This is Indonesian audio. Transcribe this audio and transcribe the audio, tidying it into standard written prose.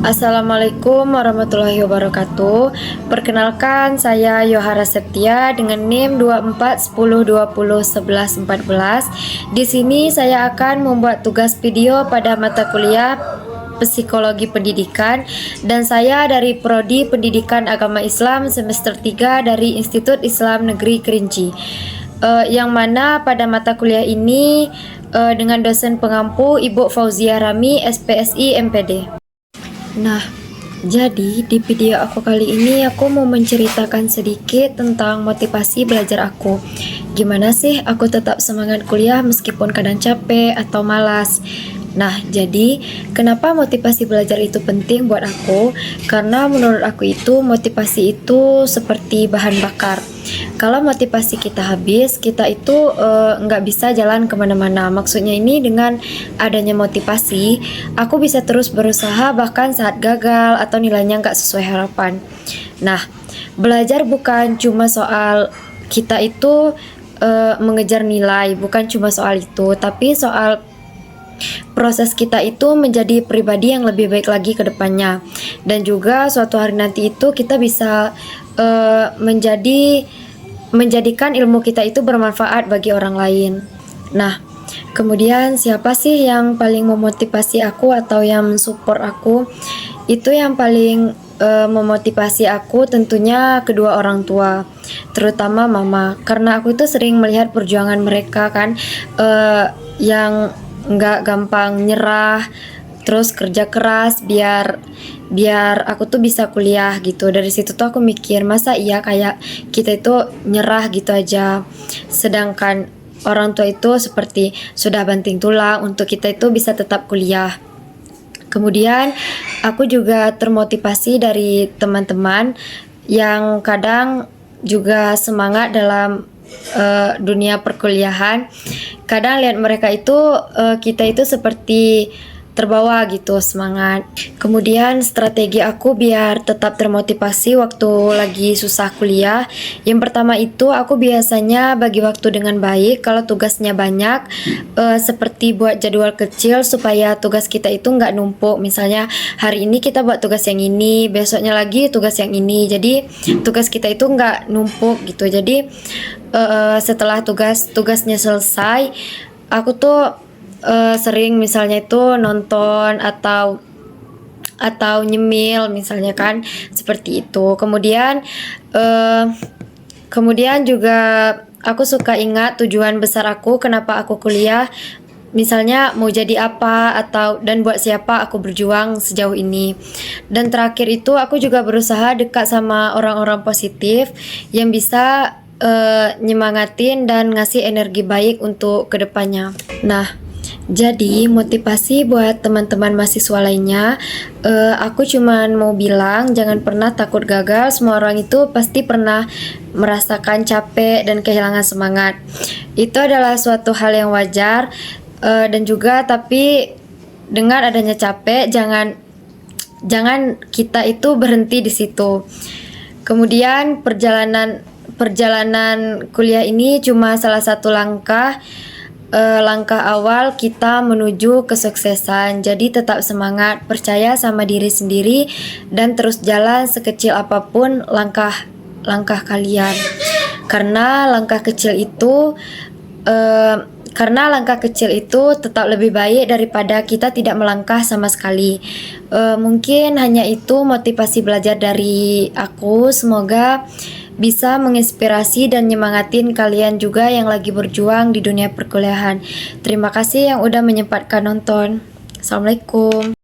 Assalamualaikum warahmatullahi wabarakatuh. Perkenalkan, saya Yohara Septia dengan NIM 2410201114. Di sini saya akan membuat tugas video pada mata kuliah Psikologi Pendidikan, dan saya dari Prodi Pendidikan Agama Islam semester 3 dari Institut Islam Negeri Kerinci. Yang mana pada mata kuliah ini dengan dosen pengampu Ibu Fauzia Rami, SPSI MPD. Nah, jadi di video aku kali ini aku mau menceritakan sedikit tentang motivasi belajar aku. Gimana sih aku tetap semangat kuliah meskipun kadang capek atau malas? Nah, jadi kenapa motivasi belajar itu penting buat aku? Karena menurut aku itu motivasi itu seperti bahan bakar. Kalau motivasi kita habis, kita itu nggak bisa jalan kemana-mana. Maksudnya ini dengan adanya motivasi, aku bisa terus berusaha bahkan saat gagal atau nilainya nggak sesuai harapan. Nah, belajar bukan cuma soal kita itu mengejar nilai, bukan cuma soal itu, tapi soal proses kita itu menjadi pribadi yang lebih baik lagi ke depannya. Dan juga suatu hari nanti itu kita bisa menjadikan ilmu kita itu bermanfaat bagi orang lain. Nah, kemudian siapa sih yang paling memotivasi aku atau yang mensupport aku? Itu yang paling memotivasi aku tentunya kedua orang tua, terutama mama, karena aku itu sering melihat perjuangan mereka kan, yang nggak gampang nyerah, terus kerja keras biar aku tuh bisa kuliah gitu. Dari situ tuh aku mikir, masa iya kayak kita itu nyerah gitu aja, sedangkan orang tua itu seperti sudah banting tulang untuk kita itu bisa tetap kuliah. Kemudian aku juga termotivasi dari teman-teman yang kadang juga semangat dalam dunia perkuliahan. Kadang lihat mereka itu kita itu seperti terbawa gitu semangat. Kemudian strategi aku biar tetap termotivasi waktu lagi susah kuliah, yang pertama itu aku biasanya bagi waktu dengan baik. Kalau tugasnya banyak, seperti buat jadwal kecil supaya tugas kita itu nggak numpuk. Misalnya hari ini kita buat tugas yang ini, besoknya lagi tugas yang ini, jadi tugas kita itu nggak numpuk gitu. Jadi setelah tugasnya selesai, aku tuh sering misalnya itu nonton atau nyemil misalnya kan, seperti itu. Kemudian juga aku suka ingat tujuan besar aku kenapa aku kuliah, misalnya mau jadi apa dan buat siapa aku berjuang sejauh ini. Dan terakhir itu aku juga berusaha dekat sama orang-orang positif yang bisa nyemangatin dan ngasih energi baik untuk kedepannya. Nah, jadi motivasi buat teman-teman mahasiswa lainnya, aku cuman mau bilang jangan pernah takut gagal. Semua orang itu pasti pernah merasakan capek dan kehilangan semangat. Itu adalah suatu hal yang wajar, dan juga tapi dengan adanya capek jangan kita itu berhenti di situ. Kemudian perjalanan kuliah ini cuma salah satu langkah awal kita menuju kesuksesan. Jadi tetap semangat, percaya sama diri sendiri, dan terus jalan sekecil apapun langkah kalian. Karena langkah kecil itu tetap lebih baik daripada kita tidak melangkah sama sekali. Mungkin hanya itu motivasi belajar dari aku. Semoga bisa menginspirasi dan nyemangatin kalian juga yang lagi berjuang di dunia perkuliahan. Terima kasih yang udah menyempatkan nonton. Assalamualaikum.